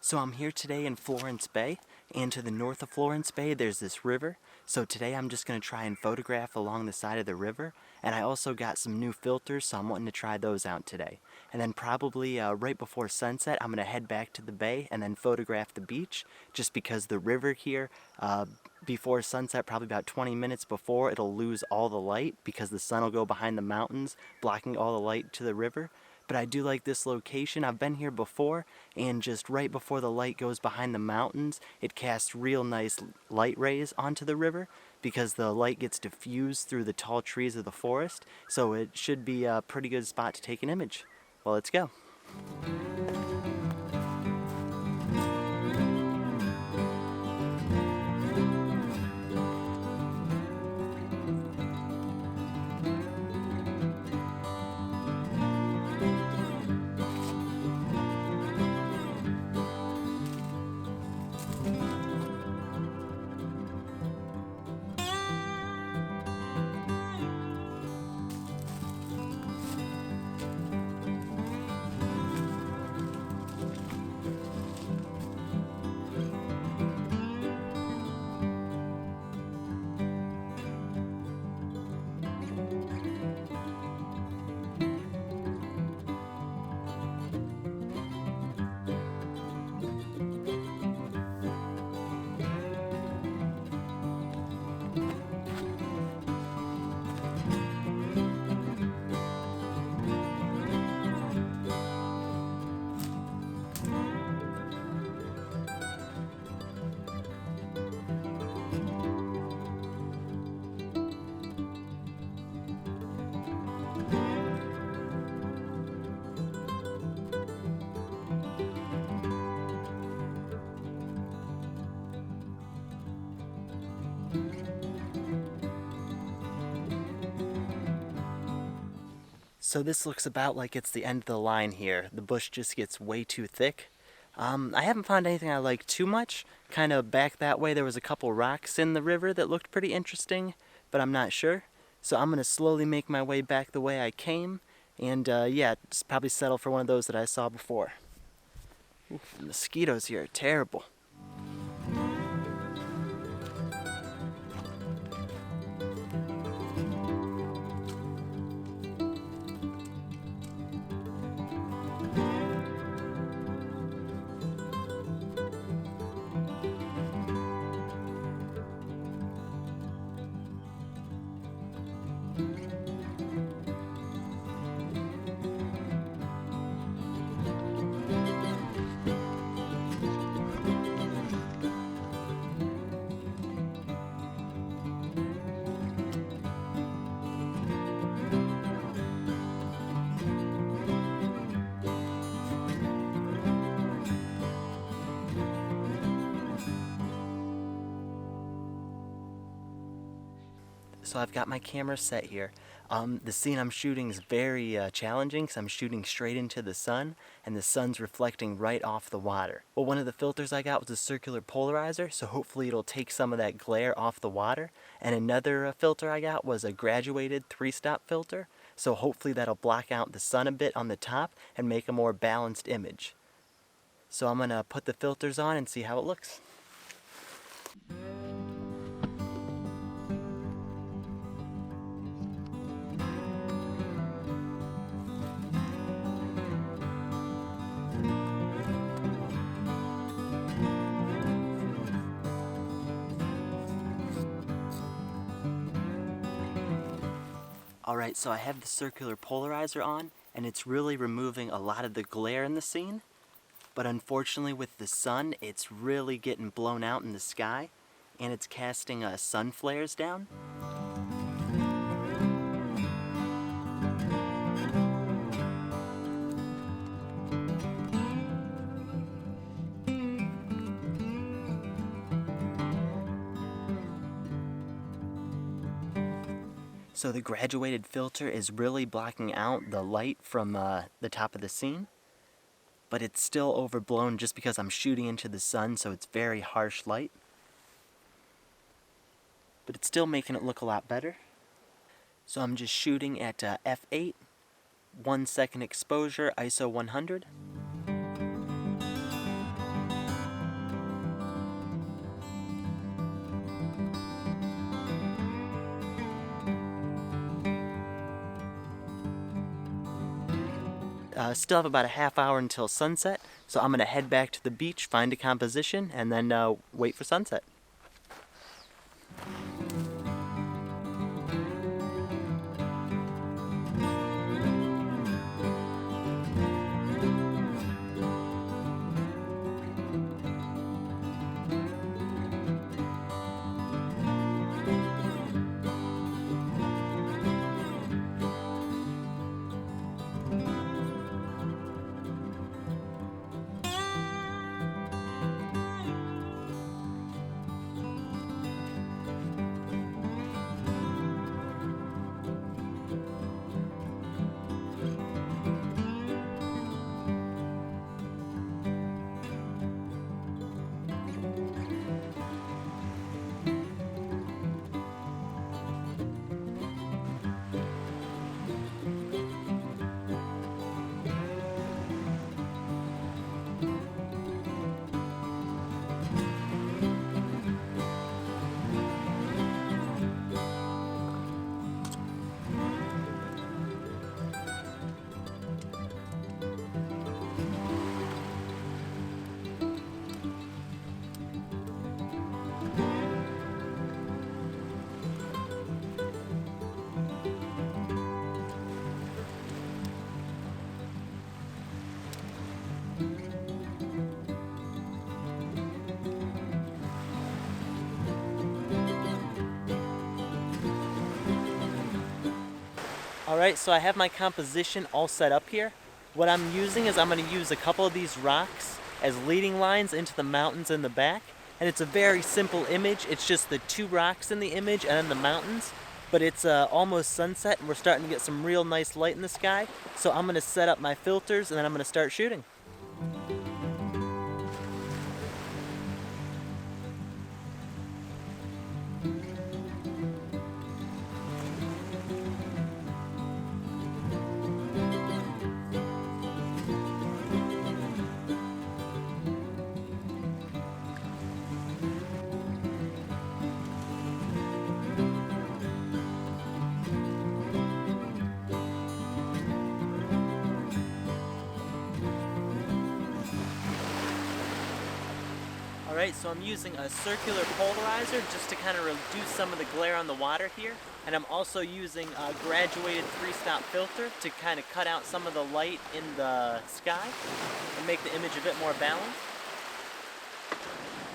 So I'm here today in Florence Bay, and to the north of Florence Bay there's this river. So today I'm just going to try and photograph along the side of the river, and I also got some new filters, so I'm wanting to try those out today. And then probably right before sunset I'm going to head back to the bay and then photograph the beach, just because the river here, before sunset, probably about 20 minutes before, it'll lose all the light because the sun will go behind the mountains, blocking all the light to the river. But I do like this location. I've been here before, and just right before the light goes behind the mountains, it casts real nice light rays onto the river because the light gets diffused through the tall trees of the forest. So it should be a pretty good spot to take an image. Well, let's go. So this looks about like it's the end of the line here. The bush just gets way too thick. I haven't found anything I like too much. Kind of back that way there was a couple rocks in the river that looked pretty interesting, but I'm not sure. So I'm going to slowly make my way back the way I came, and yeah, just probably settle for one of those that I saw before. Oof, the mosquitoes here are terrible. So I've got my camera set here. The scene I'm shooting is very challenging because I'm shooting straight into the sun, and the sun's reflecting right off the water. Well, one of the filters I got was a circular polarizer, so hopefully it'll take some of that glare off the water. And another filter I got was a graduated 3-stop filter, so hopefully that'll block out the sun a bit on the top and make a more balanced image. So I'm going to put the filters on and see how it looks. Alright, so I have the circular polarizer on, and it's really removing a lot of the glare in the scene. But unfortunately with the sun, it's really getting blown out in the sky, and it's casting sun flares down. So the graduated filter is really blocking out the light from the top of the scene, but it's still overblown just because I'm shooting into the sun, so it's very harsh light. But it's still making it look a lot better. So I'm just shooting at f8, 1 second exposure, ISO 100. Still have about a half hour until sunset, so I'm going to head back to the beach, find a composition, and then wait for sunset. Alright, so I have my composition all set up here. What I'm using is I'm going to use a couple of these rocks as leading lines into the mountains in the back. And it's a very simple image. It's just the two rocks in the image and then the mountains. But it's almost sunset and we're starting to get some real nice light in the sky. So I'm going to set up my filters and then I'm going to start shooting. Alright, so I'm using a circular polarizer just to kind of reduce some of the glare on the water here. And I'm also using a graduated 3-stop filter to kind of cut out some of the light in the sky and make the image a bit more balanced.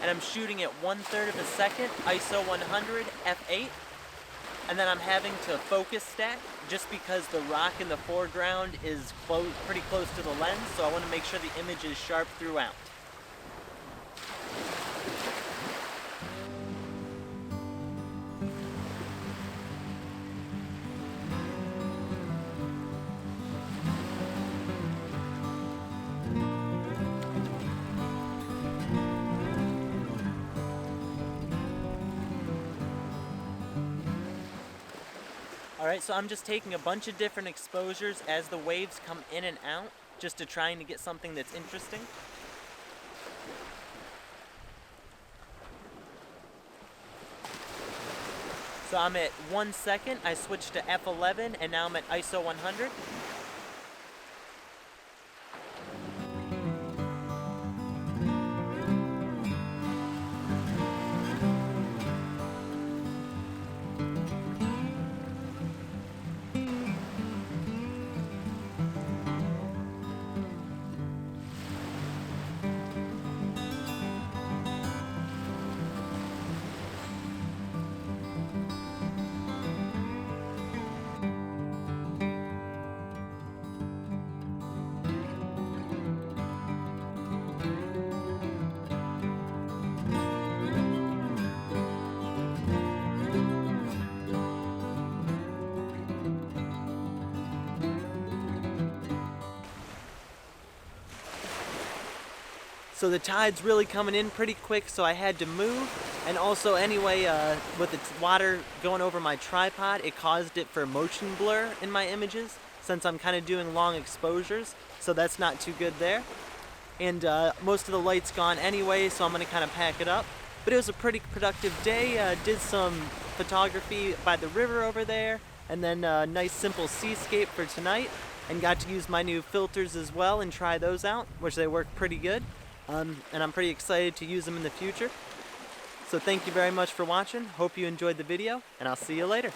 And I'm shooting at 1/3 of a second, ISO 100, f8. And then I'm having to focus stack just because the rock in the foreground is pretty close to the lens, so I want to make sure the image is sharp throughout. Alright, so I'm just taking a bunch of different exposures as the waves come in and out, just to trying to get something that's interesting. So I'm at 1 second, I switched to f11, and now I'm at ISO 100. So the tide's really coming in pretty quick, so I had to move. And also anyway, with the water going over my tripod, it caused it for motion blur in my images, since I'm kind of doing long exposures, so that's not too good there. And most of the light's gone anyway, so I'm going to kind of pack it up. But it was a pretty productive day. Did some photography by the river over there, and then a nice simple seascape for tonight. and got to use my new filters as well and try those out, which they work pretty good. And I'm pretty excited to use them in the future. So thank you very much for watching. Hope you enjoyed the video, and I'll see you later.